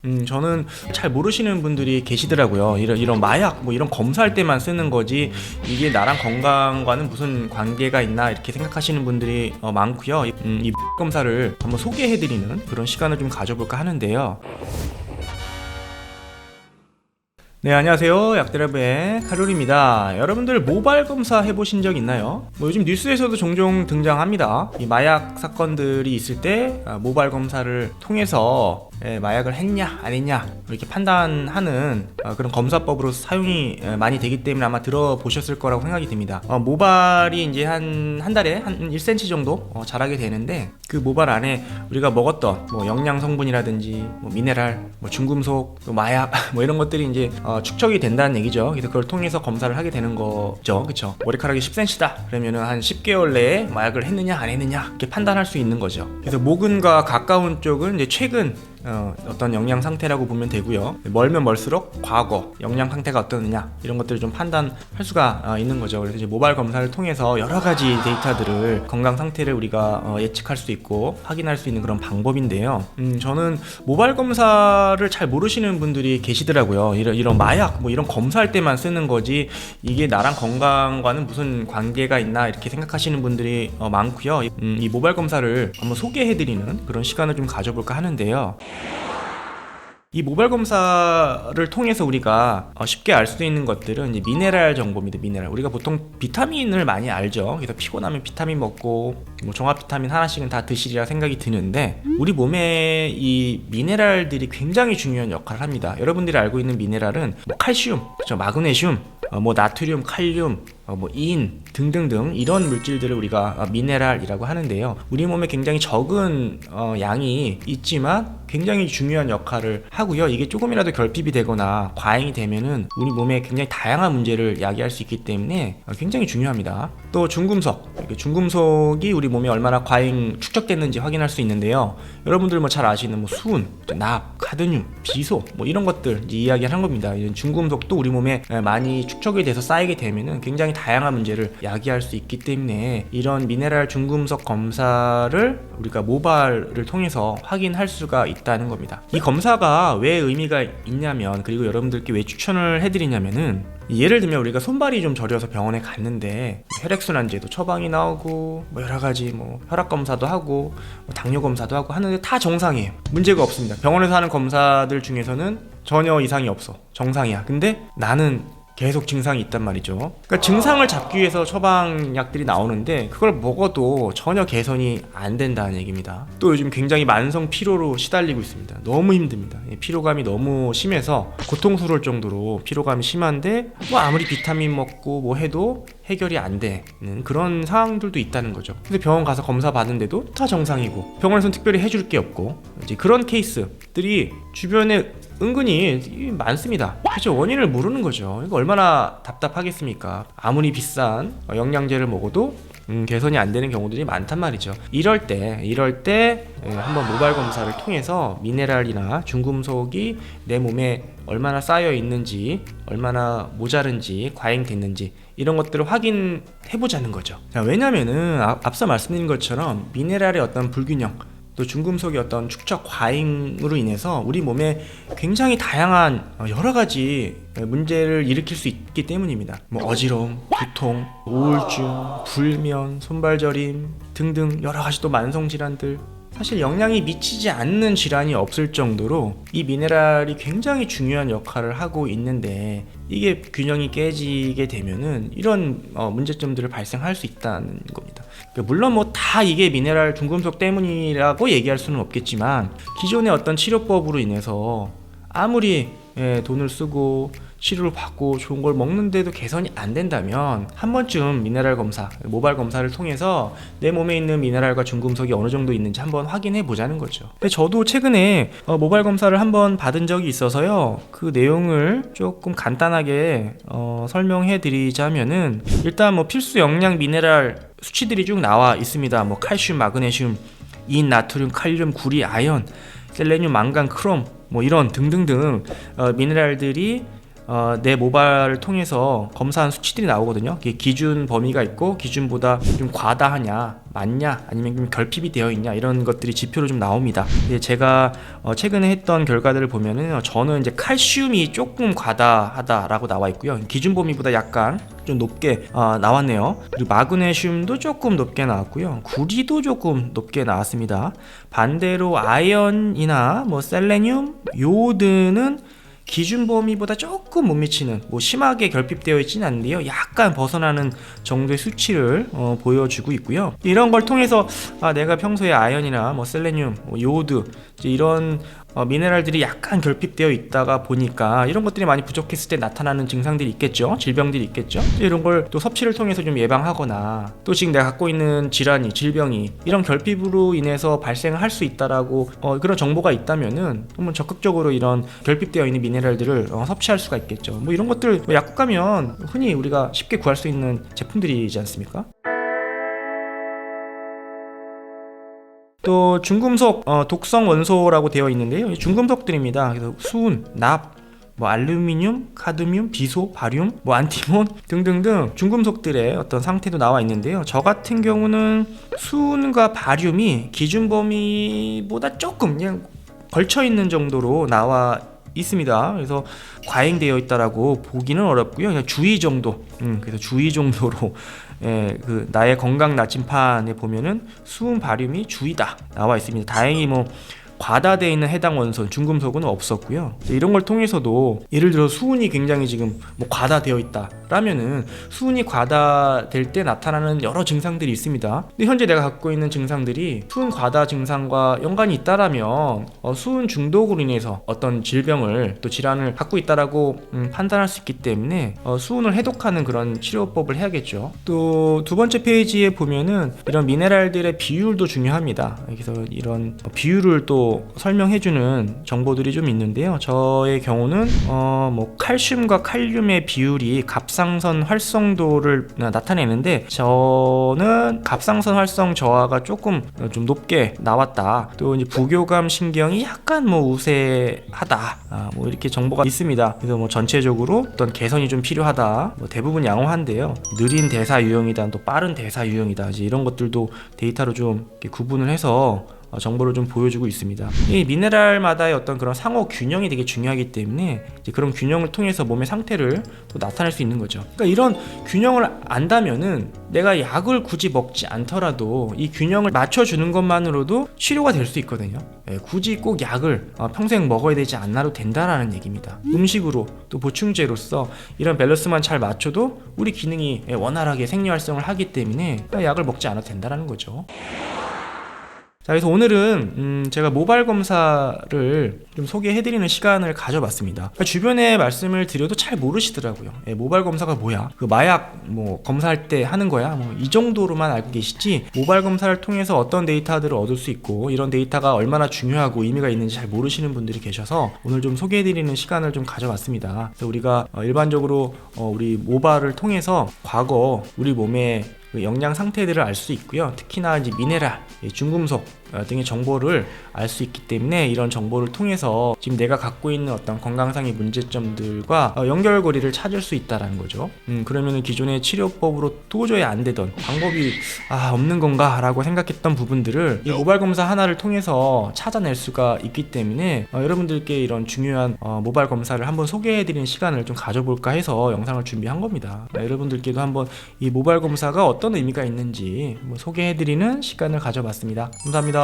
저는 잘 모르시는 분들이 계시더라고요. 이런 마약 뭐 이런 검사할 때만 쓰는 거지 이게 나랑 건강과는 무슨 관계가 있나 이렇게 생각하시는 분들이 많고요. 이 검사를 한번 소개해드리는 그런 시간을 좀 가져볼까 하는데요. 네, 안녕하세요. 약드라브의 카롤입니다. 여러분들 모발 검사 해보신 적 있나요? 요즘 뉴스에서도 종종 등장합니다. 이 마약 사건들이 있을 때 모발 검사를 통해서 마약을 했냐 안 했냐 이렇게 판단하는 그런 검사법으로 사용이 많이 되기 때문에 아마 들어보셨을 거라고 생각이 듭니다. 모발이 이제 한 달에 한 1cm 정도 자라게 되는데, 그 모발 안에 우리가 먹었던 뭐 영양 성분이라든지 뭐 미네랄, 뭐 중금속, 또 마약 뭐 이런 것들이 이제 축적이 된다는 얘기죠. 그래서 그걸 통해서 검사를 하게 되는 거죠. 그쵸? 머리카락이 10cm다 그러면은 한 10개월 내에 마약을 했느냐 안 했느냐 이렇게 판단할 수 있는 거죠. 그래서 모근과 가까운 쪽은 이제 최근 어떤 영양 상태라고 보면 되고요. 멀면 멀수록 과거 영양 상태가 어떠느냐 이런 것들을 좀 판단할 수가 있는 거죠. 그래서 이제 모발 검사를 통해서 여러 가지 데이터들을, 건강 상태를 우리가 예측할 수 있고 확인할 수 있는 그런 방법인데요. 저는 모발 검사를 잘 모르시는 분들이 계시더라고요. 이런 마약 뭐 이런 검사할 때만 쓰는 거지 이게 나랑 건강과는 무슨 관계가 있나 이렇게 생각하시는 분들이 많고요. 이 모발 검사를 한번 소개해드리는 그런 시간을 좀 가져볼까 하는데요. 이 모발 검사를 통해서 우리가 쉽게 알 수 있는 것들은 이제 미네랄 정보입니다. 미네랄. 우리가 보통 비타민을 많이 알죠. 그래서 피곤하면 비타민 먹고 뭐 종합 비타민 하나씩은 다 드시리라 생각이 드는데, 우리 몸에 이 미네랄들이 굉장히 중요한 역할을 합니다. 여러분들이 알고 있는 미네랄은 뭐 칼슘, 그렇죠? 마그네슘, 뭐 나트륨, 칼륨, 뭐 인 등등등 이런 물질들을 우리가 미네랄이라고 하는데요. 우리 몸에 굉장히 적은 양이 있지만 굉장히 중요한 역할을 하고요. 이게 조금이라도 결핍이 되거나 과잉이 되면은 우리 몸에 굉장히 다양한 문제를 야기할 수 있기 때문에 굉장히 중요합니다. 또 중금속이 우리 몸에 얼마나 과잉 축적됐는지 확인할 수 있는데요. 여러분들 뭐 잘 아시는 뭐 수은, 납, 카드뮴, 비소 뭐 이런 것들 이야기하는 겁니다. 이런 중금속도 우리 몸에 많이 축적이 돼서 쌓이게 되면은 굉장히 다양한 문제를 야기할 수 있기 때문에 이런 미네랄 중금속 검사를 우리가 모발을 통해서 확인할 수가 있다는 겁니다. 이 검사가 왜 의미가 있냐면, 그리고 여러분들께 왜 추천을 해드리냐면은, 예를 들면 우리가 손발이 좀 저려서 병원에 갔는데 혈액순환제도 처방이 나오고 뭐 여러가지 뭐 혈압 검사도 하고 뭐 당뇨 검사도 하고 하는데 다 정상이에요. 문제가 없습니다. 병원에서 하는 검사들 중에서는 전혀 이상이 없어, 정상이야. 근데 나는 계속 증상이 있단 말이죠. 그러니까 증상을 잡기 위해서 처방약들이 나오는데 그걸 먹어도 전혀 개선이 안 된다는 얘기입니다. 또 요즘 굉장히 만성 피로로 시달리고 있습니다. 너무 힘듭니다. 피로감이 너무 심해서 고통스러울 정도로 피로감이 심한데 뭐 아무리 비타민 먹고 뭐 해도 해결이 안 되는 그런 상황들도 있다는 거죠. 근데 병원 가서 검사 받는데도 다 정상이고 병원에서는 특별히 해줄 게 없고, 이제 그런 케이스들이 주변에 은근히 많습니다. 그렇죠? 원인을 모르는 거죠. 이거 얼마나 답답하겠습니까? 아무리 비싼 영양제를 먹어도 개선이 안 되는 경우들이 많단 말이죠. 이럴 때 한번 모발 검사를 통해서 미네랄이나 중금속이 내 몸에 얼마나 쌓여 있는지, 얼마나 모자른지, 과잉됐는지 이런 것들을 확인해 보자는 거죠. 왜냐면은 앞서 말씀드린 것처럼 미네랄의 어떤 불균형, 또 중금속의 어떤 축적 과잉으로 인해서 우리 몸에 굉장히 다양한 여러 가지 문제를 일으킬 수 있기 때문입니다. 뭐 어지러움, 두통, 우울증, 불면, 손발저림 등등 여러 가지 또 만성 질환들, 사실 영향이 미치지 않는 질환이 없을 정도로 이 미네랄이 굉장히 중요한 역할을 하고 있는데, 이게 균형이 깨지게 되면은 이런 문제점들을 발생할 수 있다는 겁니다. 그러니까 물론 뭐 다 이게 미네랄 중금속 때문이라고 얘기할 수는 없겠지만, 기존의 어떤 치료법으로 인해서 아무리 돈을 쓰고 치료를 받고 좋은 걸 먹는데도 개선이 안 된다면 한 번쯤 미네랄 검사, 모발 검사를 통해서 내 몸에 있는 미네랄과 중금속이 어느 정도 있는지 한번 확인해 보자는 거죠. 근데 저도 최근에 모발 검사를 한번 받은 적이 있어서요. 그 내용을 조금 간단하게 설명해 드리자면은, 일단 뭐 필수 영양 미네랄 수치들이 쭉 나와 있습니다. 뭐 칼슘, 마그네슘, 인, 나트륨, 칼륨, 구리, 아연, 셀레늄, 망간, 크롬 뭐 이런 등등등 미네랄들이 내 모발을 통해서 검사한 수치들이 나오거든요. 기준 범위가 있고 기준보다 좀 과다하냐, 맞냐, 아니면 좀 결핍이 되어 있냐, 이런 것들이 지표로 좀 나옵니다. 제가 최근에 했던 결과들을 보면은 저는 이제 칼슘이 조금 과다하다라고 나와 있고요. 기준 범위보다 약간 좀 높게 나왔네요. 그리고 마그네슘도 조금 높게 나왔고요. 구리도 조금 높게 나왔습니다. 반대로 아연이나 뭐 셀레늄, 요오드는 기준 범위보다 조금 못 미치는, 뭐 심하게 결핍되어 있지는 않는데요, 약간 벗어나는 정도의 수치를 보여주고 있고요. 이런 걸 통해서 내가 평소에 아연이나 뭐 셀레늄, 뭐 요오드 이런 미네랄들이 약간 결핍되어 있다가 보니까 이런 것들이 많이 부족했을 때 나타나는 증상들이 있겠죠. 질병들이 있겠죠. 이런 걸 또 섭취를 통해서 좀 예방하거나, 또 지금 내가 갖고 있는 질환이, 질병이 이런 결핍으로 인해서 발생을 할 수 있다라고 그런 정보가 있다면은 한번 적극적으로 이런 결핍되어 있는 미네랄들을 섭취할 수가 있겠죠. 뭐 이런 것들 약국 가면 흔히 우리가 쉽게 구할 수 있는 제품들이지 않습니까? 또 중금속 독성 원소라고 되어 있는데요. 중금속들입니다. 그래서 수은, 납, 뭐 알루미늄, 카드뮴, 비소, 바륨, 뭐 안티몬 등등등 중금속들의 어떤 상태도 나와 있는데요. 저 같은 경우는 수은과 바륨이 기준 범위보다 조금 그냥 걸쳐 있는 정도로 나와 있습니다. 그래서 과잉되어 있다라고 보기는 어렵고요. 그냥 주의 정도. 그래서 주의 정도로 그 나의 건강 나침판에 보면은 수은, 바륨이 주의다 나와 있습니다. 다행히 뭐 과다되어 있는 해당 원소 중금속은 없었고요. 이런 걸 통해서도 예를 들어 수은이 굉장히 지금 뭐 과다되어 있다 라면은 수은이 과다될 때 나타나는 여러 증상들이 있습니다. 근데 현재 내가 갖고 있는 증상들이 수은 과다 증상과 연관이 있다라면 수은 중독으로 인해서 어떤 질병을, 또 질환을 갖고 있다라고 판단할 수 있기 때문에 수은을 해독하는 그런 치료법을 해야겠죠. 또 두 번째 페이지에 보면은 이런 미네랄들의 비율도 중요합니다. 그래서 이런 비율을 또 설명해주는 정보들이 좀 있는데요. 저의 경우는 뭐 칼슘과 칼륨의 비율이 갑상선 활성도를 나타내는데, 저는 갑상선 활성 저하가 조금 좀 높게 나왔다. 또 이제 부교감 신경이 약간 뭐 우세하다. 뭐 이렇게 정보가 있습니다. 그래서 뭐 전체적으로 어떤 개선이 좀 필요하다. 뭐 대부분 양호한데요. 느린 대사 유형이다, 또 빠른 대사 유형이다. 이제 이런 것들도 데이터로 좀 이렇게 구분을 해서 정보를 좀 보여주고 있습니다. 이 미네랄마다의 어떤 그런 상호 균형이 되게 중요하기 때문에 이제 그런 균형을 통해서 몸의 상태를 또 나타낼 수 있는 거죠. 그러니까 이런 균형을 안다면은 내가 약을 굳이 먹지 않더라도 이 균형을 맞춰주는 것만으로도 치료가 될 수 있거든요. 굳이 꼭 약을 평생 먹어야 되지 않아도 된다라는 얘기입니다. 음식으로 또 보충제로서 이런 밸런스만 잘 맞춰도 우리 기능이 원활하게 생리활성을 하기 때문에 약을 먹지 않아도 된다라는 거죠. 자, 그래서 오늘은 제가 모발 검사를 좀 소개해드리는 시간을 가져봤습니다. 그러니까 주변에 말씀을 드려도 잘 모르시더라고요. 모발 검사가 뭐야? 그 마약 뭐 검사할 때 하는 거야? 뭐 이 정도로만 알고 계시지, 모발 검사를 통해서 어떤 데이터들을 얻을 수 있고 이런 데이터가 얼마나 중요하고 의미가 있는지 잘 모르시는 분들이 계셔서 오늘 좀 소개해드리는 시간을 좀 가져봤습니다. 그래서 우리가 일반적으로 우리 모발을 통해서 과거 우리 몸의 영양 상태들을 알 수 있고요. 특히나 이제 미네랄, 중금속 등의 정보를 알 수 있기 때문에 이런 정보를 통해서 지금 내가 갖고 있는 어떤 건강상의 문제점들과 연결고리를 찾을 수 있다라는 거죠. 그러면은 기존의 치료법으로 도저히 안 되던 방법이 없는 건가 라고 생각했던 부분들을 이 모발 검사 하나를 통해서 찾아낼 수가 있기 때문에 여러분들께 이런 중요한 모발 검사를 한번 소개해드리는 시간을 좀 가져볼까 해서 영상을 준비한 겁니다. 여러분들께도 한번 이 모발 검사가 어떤 의미가 있는지 소개해드리는 시간을 가져봤습니다. 감사합니다.